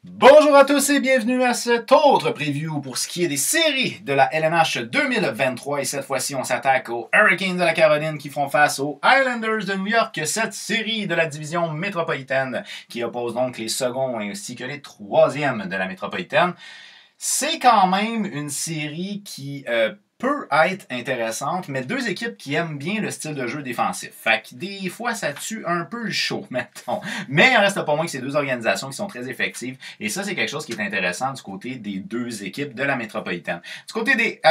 Bonjour à tous et bienvenue à cet autre preview pour ce qui est des séries de la LNH 2023. Et cette fois-ci, on s'attaque aux Hurricanes de la Caroline qui font face aux Islanders de New York. Cette série de la division métropolitaine qui oppose donc les seconds ainsi que les troisièmes de la métropolitaine. C'est quand même une série qui peut être intéressante, mais deux équipes qui aiment bien le style de jeu défensif. Fait que des fois, ça tue un peu le show, mettons. Mais il reste pas moins que ces deux organisations qui sont très effectives. Et ça, c'est quelque chose qui est intéressant du côté des deux équipes de la métropolitaine. Du côté des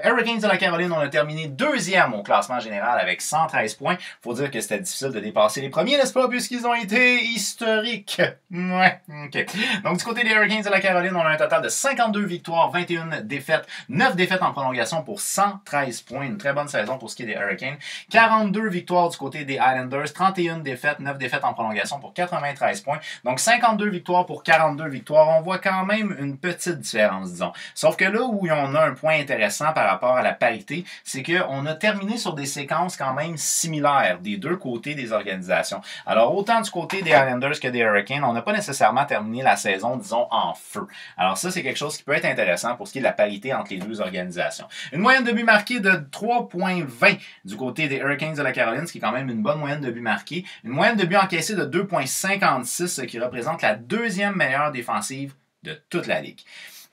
Hurricanes de la Caroline, on a terminé deuxième au classement général avec 113 points. Faut dire que c'était difficile de dépasser les premiers, n'est-ce pas, puisqu'ils ont été historiques. Ouais, ok. Donc, du côté des Hurricanes de la Caroline, on a un total de 52 victoires, 21 défaites, 9 défaites en prolongation pour 113 points. Une très bonne saison pour ce qui est des Hurricanes. 42 victoires du côté des Islanders, 31 défaites, 9 défaites en prolongation pour 93 points. Donc 52 victoires pour 42 victoires. On voit quand même une petite différence, disons. Sauf que là où on a un point intéressant par rapport à la parité, c'est qu'on a terminé sur des séquences quand même similaires des deux côtés des organisations. Alors autant du côté des Islanders que des Hurricanes, on n'a pas nécessairement terminé la saison, disons, en feu. Alors ça, c'est quelque chose qui peut être intéressant pour ce qui est de la parité entre les deux organisations. Une moyenne de but marqué de 3,20 du côté des Hurricanes de la Caroline, ce qui est quand même une bonne moyenne de but marqué. Une moyenne de but encaissé de 2,56, ce qui représente la deuxième meilleure défensive de toute la ligue.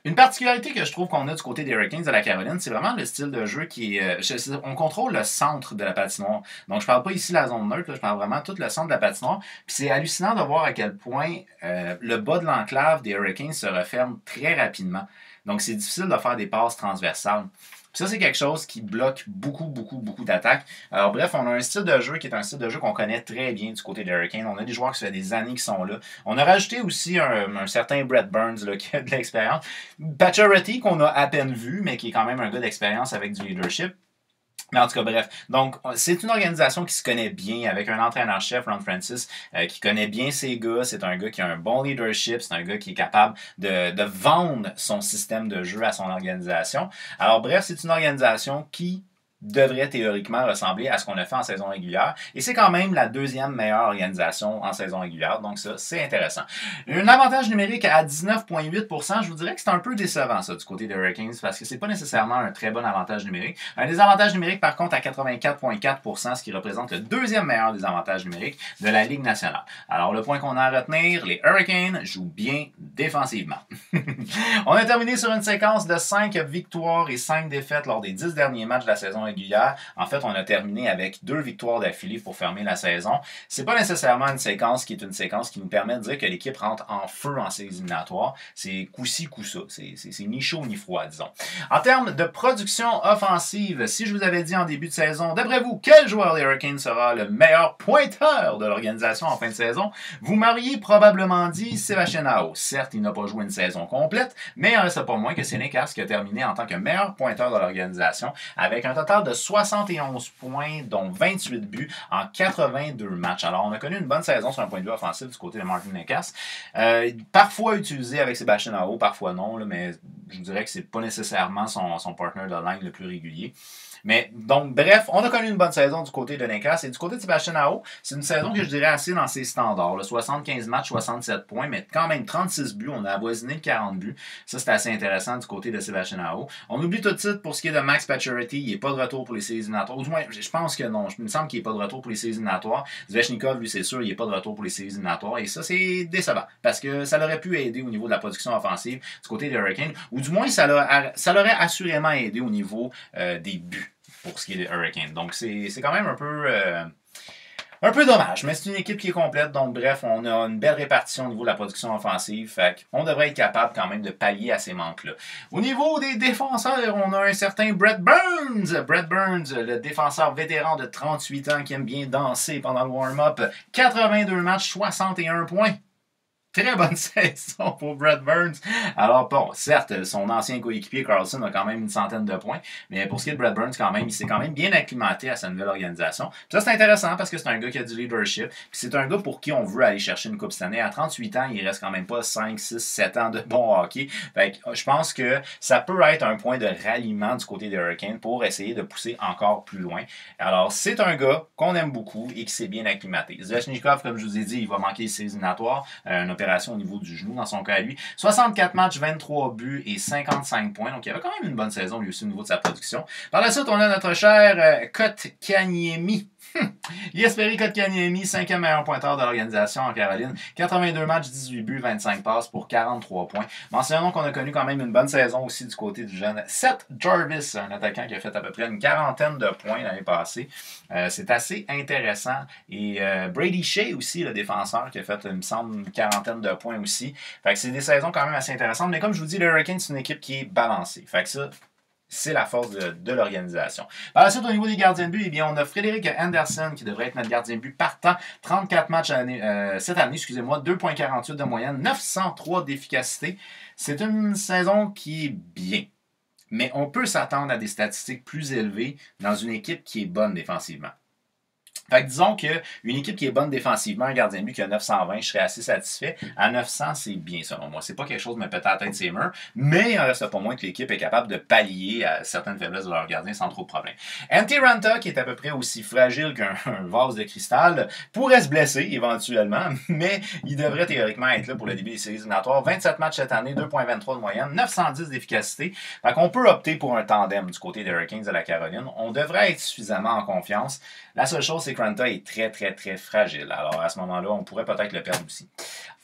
Une particularité que je trouve qu'on a du côté des Hurricanes de la Caroline, c'est vraiment le style de jeu qui est... on contrôle le centre de la patinoire. Donc, je parle pas ici de la zone neutre, là, je parle vraiment tout le centre de la patinoire. Puis c'est hallucinant de voir à quel point le bas de l'enclave des Hurricanes se referme très rapidement. Donc, c'est difficile de faire des passes transversales. Ça, c'est quelque chose qui bloque beaucoup d'attaques. Alors bref, on a un style de jeu qui est un style de jeu qu'on connaît très bien du côté des Hurricanes. On a des joueurs qui ça fait des années qui sont là. On a rajouté aussi un certain Brett Burns là, qui a de l'expérience. Pacioretty, qu'on a à peine vu, mais qui est quand même un gars d'expérience avec du leadership. Mais en tout cas, bref. Donc, c'est une organisation qui se connaît bien avec un entraîneur-chef, Ron Francis, qui connaît bien ses gars. C'est un gars qui a un bon leadership. C'est un gars qui est capable de vendre son système de jeu à son organisation. Alors, bref, c'est une organisation qui devrait théoriquement ressembler à ce qu'on a fait en saison régulière. Et c'est quand même la deuxième meilleure organisation en saison régulière. Donc ça, c'est intéressant. Un avantage numérique à 19,8%, je vous dirais que c'est un peu décevant ça du côté des Hurricanes parce que c'est pas nécessairement un très bon avantage numérique. Un désavantage numérique par contre à 84,4%, ce qui représente le deuxième meilleur désavantage numérique de la Ligue nationale. Alors le point qu'on a à retenir, les Hurricanes jouent bien défensivement. On a terminé sur une séquence de 5 victoires et 5 défaites lors des 10 derniers matchs de la saison régulière. En fait, on a terminé avec 2 victoires d'affilée pour fermer la saison. C'est pas nécessairement une séquence qui est une séquence qui nous permet de dire que l'équipe rentre en feu en séries éliminatoires. C'est coup-ci, coup-ça. C'est ni chaud ni froid, disons. En termes de production offensive, si je vous avais dit en début de saison, d'après vous, quel joueur des Hurricanes sera le meilleur pointeur de l'organisation en fin de saison, vous m'auriez probablement dit Sébastien Aho. Certes, il n'a pas joué une saison complète, mais il en reste pas moins que c'est Necas qui a terminé en tant que meilleur pointeur de l'organisation avec un total de 71 points, dont 28 buts en 82 matchs. Alors, on a connu une bonne saison sur un point de vue offensif du côté de Martin Necas. Parfois utilisé avec Sébastien Aho, parfois non, là, mais je dirais que c'est pas nécessairement son partner de ligne le plus régulier. Mais donc, bref, on a connu une bonne saison du côté de Necas. Et du côté de Sébastien Aho, c'est une saison que je dirais assez dans ses standards. Là. 75 matchs, 67 points, mais quand même 36 buts. On a avoisiné le 40 buts. Ça, c'est assez intéressant du côté de Sébastien Aho. On oublie tout de suite pour ce qui est de Max Pacioretty. Il n'est pas de retour pour les séries éliminatoires. Ou du moins, je pense que non. Il me semble qu'il n'est pas de retour pour les séries éliminatoires. Zvechnikov, lui, c'est sûr, il n'est pas de retour pour les séries éliminatoires. Et ça, c'est décevant. Parce que ça l'aurait pu aider au niveau de la production offensive du côté des Hurricanes. Ou du moins, ça l'aurait assurément aidé au niveau des buts pour ce qui est des Hurricanes. Donc, c'est quand même un peu dommage, mais c'est une équipe qui est complète. Donc, bref, on a une belle répartition au niveau de la production offensive. Fait qu'on devrait être capable quand même de pallier à ces manques-là. Au niveau des défenseurs, on a un certain Brett Burns. Brett Burns, le défenseur vétéran de 38 ans qui aime bien danser pendant le warm-up. 82 matchs, 61 points. Très bonne saison pour Brett Burns. Alors bon, certes, son ancien coéquipier Carlson a quand même une centaine de points, mais pour ce qui est de Brett Burns, quand même, il s'est quand même bien acclimaté à sa nouvelle organisation. Puis ça, c'est intéressant parce que c'est un gars qui a du leadership. Puis c'est un gars pour qui on veut aller chercher une coupe cette année. À 38 ans, il reste quand même pas 5, 6, 7 ans de bon hockey. Fait que je pense que ça peut être un point de ralliement du côté des Hurricanes pour essayer de pousser encore plus loin. Alors, c'est un gars qu'on aime beaucoup et qui s'est bien acclimaté. Zvechnikov, comme je vous ai dit, il va manquer les séries éliminatoires. altération au niveau du genou dans son cas à lui. 64 matchs, 23 buts et 55 points. Donc, il avait quand même une bonne saison lui aussi au niveau de sa production. Par la suite, on a notre cher Kotkaniemi. Jesperi Kotkaniemi, 5e meilleur pointeur de l'organisation en Caroline. 82 matchs, 18 buts, 25 passes pour 43 points. Mentionnons qu'on a connu quand même une bonne saison aussi du côté du jeune Seth Jarvis, un attaquant qui a fait à peu près une quarantaine de points l'année passée. C'est assez intéressant. Et Brady Shea aussi, le défenseur, qui a fait, il me semble, une quarantaine de points aussi. Fait que c'est des saisons quand même assez intéressantes. Mais comme je vous dis, le Hurricane, c'est une équipe qui est balancée. Fait que ça, c'est la force de l'organisation. Par la suite, au niveau des gardiens de but, eh bien, on a Frédéric Anderson qui devrait être notre gardien de but partant. 34 matchs cette année, excusez-moi, 2,48 de moyenne, 903 d'efficacité. C'est une saison qui est bien. Mais on peut s'attendre à des statistiques plus élevées dans une équipe qui est bonne défensivement. Fait que disons qu'une équipe qui est bonne défensivement, un gardien de but qui a 920, je serais assez satisfait. À 900, c'est bien selon moi. C'est pas quelque chose de me péter la tête ses murs, mais il en reste pas moins que l'équipe est capable de pallier à certaines faiblesses de leur gardien sans trop de problème. Antti Ranta, qui est à peu près aussi fragile qu'un vase de cristal, pourrait se blesser éventuellement, mais il devrait théoriquement être là pour le début des séries éliminatoires. 27 matchs cette année, 2,23 de moyenne, 910 d'efficacité. Fait qu'on peut opter pour un tandem du côté des Hurricanes de la Caroline. On devrait être suffisamment en confiance. La seule chose, c'est que Ranta est très, très, très fragile. Alors, à ce moment-là, on pourrait peut-être le perdre aussi.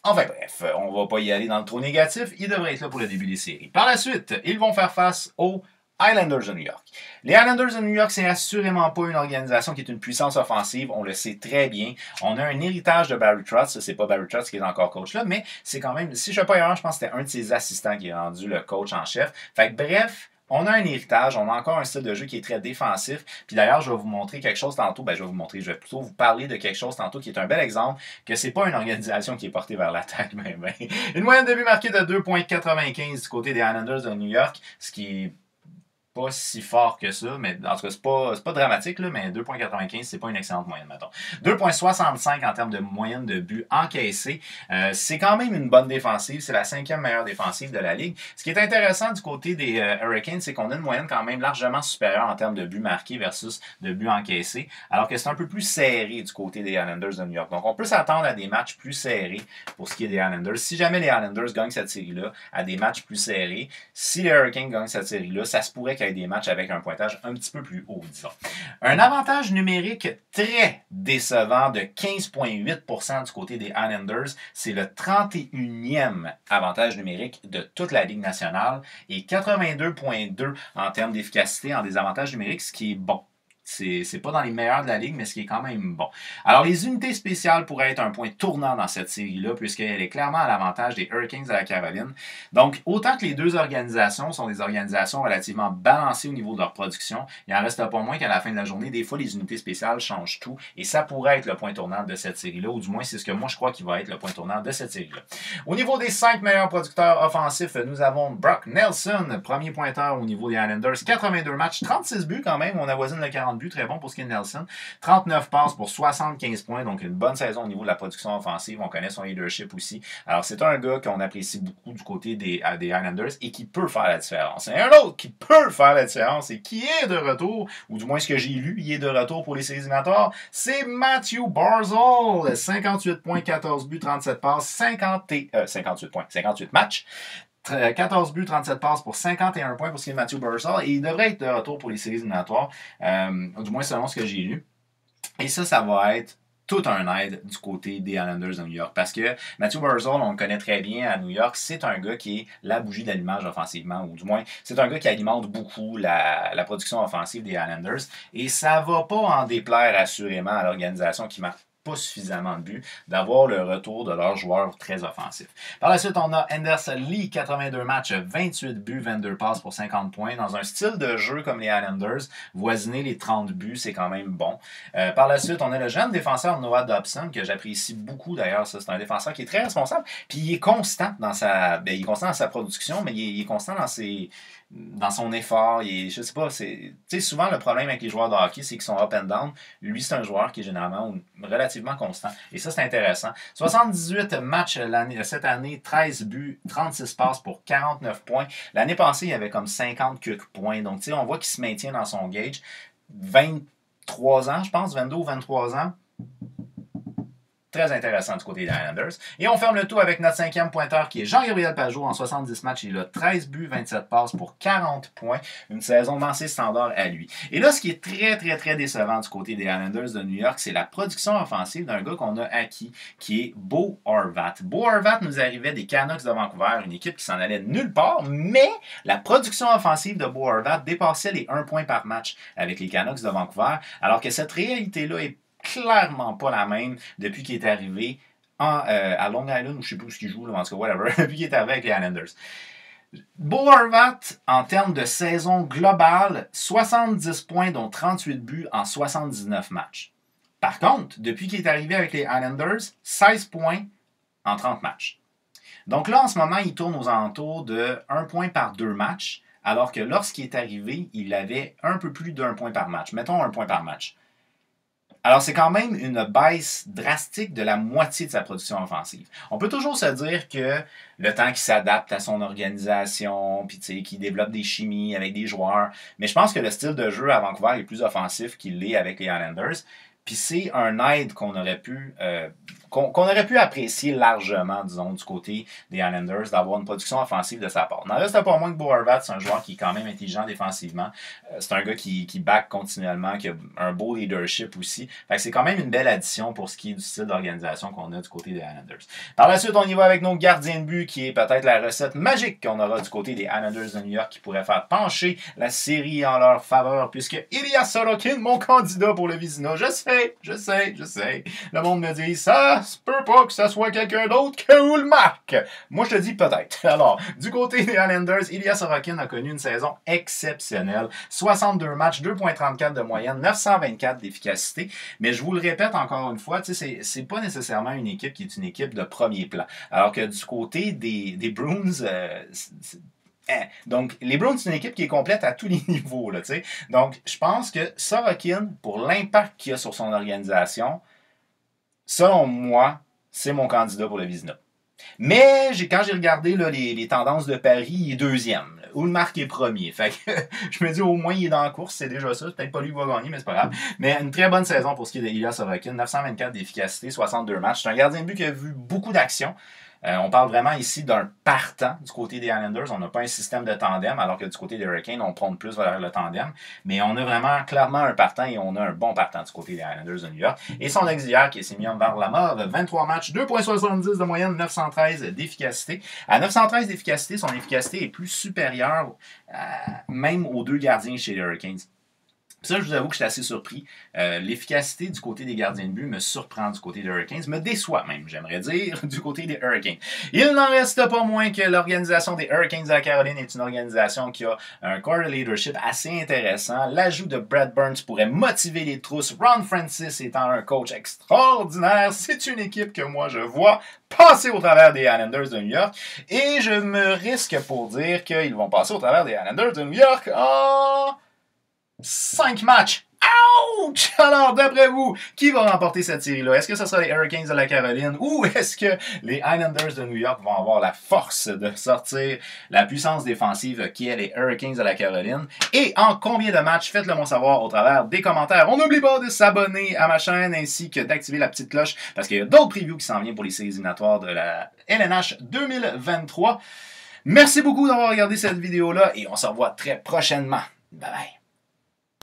Enfin bref, on va pas y aller dans le trop négatif. Il devrait être là pour le début des séries. Par la suite, ils vont faire face aux Islanders de New York. Les Islanders de New York, c'est assurément pas une organisation qui est une puissance offensive. On le sait très bien. On a un héritage de Barry Trotz. C'est pas Barry Trotz qui est encore coach là, mais c'est quand même, si je ne fais pas erreur, je pense que c'était un de ses assistants qui est rendu le coach en chef. Fait que bref, on a un héritage, on a encore un style de jeu qui est très défensif. Puis d'ailleurs, je vais vous montrer quelque chose tantôt. Je vais plutôt vous parler de quelque chose tantôt qui est un bel exemple que c'est pas une organisation qui est portée vers l'attaque. Une moyenne de but marquée de 2,95 du côté des Islanders de New York, ce qui est pas si fort que ça, mais en tout cas, c'est pas dramatique, là, mais 2,95, c'est pas une excellente moyenne, mettons. 2,65 en termes de moyenne de but encaissé. C'est quand même une bonne défensive. C'est la 5e meilleure défensive de la Ligue. Ce qui est intéressant du côté des Hurricanes, c'est qu'on a une moyenne quand même largement supérieure en termes de buts marqués versus de buts encaissés, alors que c'est un peu plus serré du côté des Islanders de New York. Donc, on peut s'attendre à des matchs plus serrés pour ce qui est des Islanders. Si jamais les Islanders gagnent cette série-là, à des matchs plus serrés, si les Hurricanes gagnent cette série-là, ça se pourrait qu'il y ait des matchs avec un pointage un petit peu plus haut, disons. Un avantage numérique très décevant de 15,8% du côté des Islanders. C'est le 31e avantage numérique de toute la Ligue nationale et 82,2 en termes d'efficacité en désavantage numérique, ce qui est bon. C'est pas dans les meilleurs de la Ligue, mais ce qui est quand même bon. Alors, les unités spéciales pourraient être un point tournant dans cette série-là, puisqu'elle est clairement à l'avantage des Hurricanes de la Caroline. Donc, autant que les deux organisations sont des organisations relativement balancées au niveau de leur production, il en reste pas moins qu'à la fin de la journée, des fois, les unités spéciales changent tout, et ça pourrait être le point tournant de cette série-là, ou du moins, c'est ce que moi, je crois qu'il va être le point tournant de cette série-là. Au niveau des 5 meilleurs producteurs offensifs, nous avons Brock Nelson, premier pointeur au niveau des Islanders, 82 matchs, 36 buts quand même, on avoisine le 40 buts, très bon pour ce qui est de Nelson. 39 passes pour 75 points, donc une bonne saison au niveau de la production offensive. On connaît son leadership aussi. Alors, c'est un gars qu'on apprécie beaucoup du côté des Islanders et qui peut faire la différence. Et un autre qui peut faire la différence et qui est de retour, ou du moins ce que j'ai lu, il est de retour pour les séries éliminatoires, c'est Matthew Barzal. 58 points, 14 buts, 37 passes, 58 matchs. 14 buts, 37 passes pour 51 points pour ce qui est de Matthew Barzal. Et il devrait être de retour pour les séries éliminatoires, du moins selon ce que j'ai lu. Et ça va être tout un aide du côté des Islanders de New York. Parce que Matthew Barzal, on le connaît très bien à New York, c'est un gars qui est la bougie d'allumage offensivement, ou du moins, c'est un gars qui alimente beaucoup la production offensive des Islanders. Et ça va pas en déplaire assurément à l'organisation qui marque pas suffisamment de buts, d'avoir le retour de leurs joueurs très offensifs. Par la suite, on a Anders Lee, 82 matchs, 28 buts, 22 passes pour 50 points. Dans un style de jeu comme les Islanders, voisiner les 30 buts, c'est quand même bon. Par la suite, on a le jeune défenseur Noah Dobson, que j'apprécie beaucoup d'ailleurs. C'est un défenseur qui est très responsable, puis il est constant dans sa production, mais il est constant dans son effort. Je sais pas, souvent le problème avec les joueurs de hockey, c'est qu'ils sont up and down. Lui, c'est un joueur qui est généralement relativement constant. Et ça, c'est intéressant. 78 matchs cette année, 13 buts, 36 passes pour 49 points. L'année passée, il y avait comme 50 quelques points. Donc, on voit qu'il se maintient dans son gauge. 23 ans, je pense, 22 ou 23 ans. Très intéressant du côté des Islanders. Et on ferme le tout avec notre 5e pointeur qui est Jean-Gabriel Pageau. En 70 matchs, il a 13 buts, 27 passes pour 40 points. Une saison lancée standard à lui. Et là, ce qui est très décevant du côté des Islanders de New York, c'est la production offensive d'un gars qu'on a acquis, qui est Bo Horvat. Bo Horvat nous arrivait des Canucks de Vancouver, une équipe qui s'en allait nulle part, mais la production offensive de Bo Horvat dépassait les 1 point par match avec les Canucks de Vancouver, alors que cette réalité-là est clairement pas la même depuis qu'il est arrivé à Long Island, ou je sais plus où il joue, là, en tout cas, whatever, depuis qu'il est arrivé avec les Islanders. Bo Horvat, en termes de saison globale, 70 points, dont 38 buts en 79 matchs. Par contre, depuis qu'il est arrivé avec les Islanders, 16 points en 30 matchs. Donc là, en ce moment, il tourne aux alentours de 1 point par 2 matchs, alors que lorsqu'il est arrivé, il avait un peu plus d'1 point par match. Mettons 1 point par match. Alors, c'est quand même une baisse drastique de la moitié de sa production offensive. On peut toujours se dire que le temps qu'il s'adapte à son organisation, puis qu'il développe des chimies avec des joueurs, mais je pense que le style de jeu à Vancouver est plus offensif qu'il l'est avec les Islanders. Puis c'est un aide qu'on aurait pu apprécier largement, disons, du côté des Islanders, d'avoir une production offensive de sa part. N'en reste pas moins que Bo Horvat, c'est un joueur qui est quand même intelligent défensivement. C'est un gars qui back continuellement, qui a un beau leadership aussi. Fait que c'est quand même une belle addition pour ce qui est du style d'organisation qu'on a du côté des Islanders. Par la suite, on y va avec nos gardiens de but, qui est peut-être la recette magique qu'on aura du côté des Islanders de New York, qui pourrait faire pencher la série en leur faveur, puisque Ilya Sorokin, mon candidat pour le Vizina, je sais. Le monde me dit, ça se peut pas que ça soit quelqu'un d'autre que Ullmark. Moi, je te dis peut-être. Alors, du côté des Islanders, Ilya Sorokin a connu une saison exceptionnelle. 62 matchs, 2,34 de moyenne, 924 d'efficacité. Mais je vous le répète encore une fois, c'est pas nécessairement une équipe qui est une équipe de premier plan. Alors que du côté des Bruins, donc, les Bruins, c'est une équipe qui est complète à tous les niveaux. Là, donc, je pense que Sorokin, pour l'impact qu'il a sur son organisation, selon moi, c'est mon candidat pour le Vizina. Mais quand j'ai regardé là, les tendances de Paris, il est deuxième. Ullmark est premier. Fait que je me dis au moins il est dans la course, c'est déjà ça. C'est peut-être pas lui qui va gagner, mais c'est pas grave. Mais une très bonne saison pour ce qui est d'Ilya Sorokin. 924 d'efficacité, 62 matchs. C'est un gardien de but qui a vu beaucoup d'actions. On parle vraiment ici d'un partant du côté des Islanders. On n'a pas un système de tandem, alors que du côté des Hurricanes, on prône plus vers le tandem. Mais on a vraiment clairement un partant et on a un bon partant du côté des Islanders de New York. Et son auxiliaire qui est Semyon Varlamov, 23 matchs, 2,70 de moyenne, 913 d'efficacité. À 913 d'efficacité, son efficacité est plus supérieure même aux deux gardiens chez les Hurricanes. Ça, je vous avoue que je suis assez surpris. L'efficacité du côté des gardiens de but me surprend du côté des Hurricanes, me déçoit même, j'aimerais dire, du côté des Hurricanes. Il n'en reste pas moins que l'organisation des Hurricanes de la Caroline est une organisation qui a un core de leadership assez intéressant. L'ajout de Brad Burns pourrait motiver les trousses. Ron Francis étant un coach extraordinaire, c'est une équipe que moi je vois passer au travers des Islanders de New York. Et je me risque pour dire qu'ils vont passer au travers des Islanders de New York en 5 matchs. Ouch! Alors, d'après vous, qui va remporter cette série-là? Est-ce que ce sera les Hurricanes de la Caroline ou est-ce que les Islanders de New York vont avoir la force de sortir la puissance défensive qui est les Hurricanes de la Caroline? Et en combien de matchs? Faites-le moi savoir au travers des commentaires. On n'oublie pas de s'abonner à ma chaîne ainsi que d'activer la petite cloche parce qu'il y a d'autres previews qui s'en viennent pour les séries éliminatoires de la LNH 2023. Merci beaucoup d'avoir regardé cette vidéo-là et on se revoit très prochainement. Bye bye!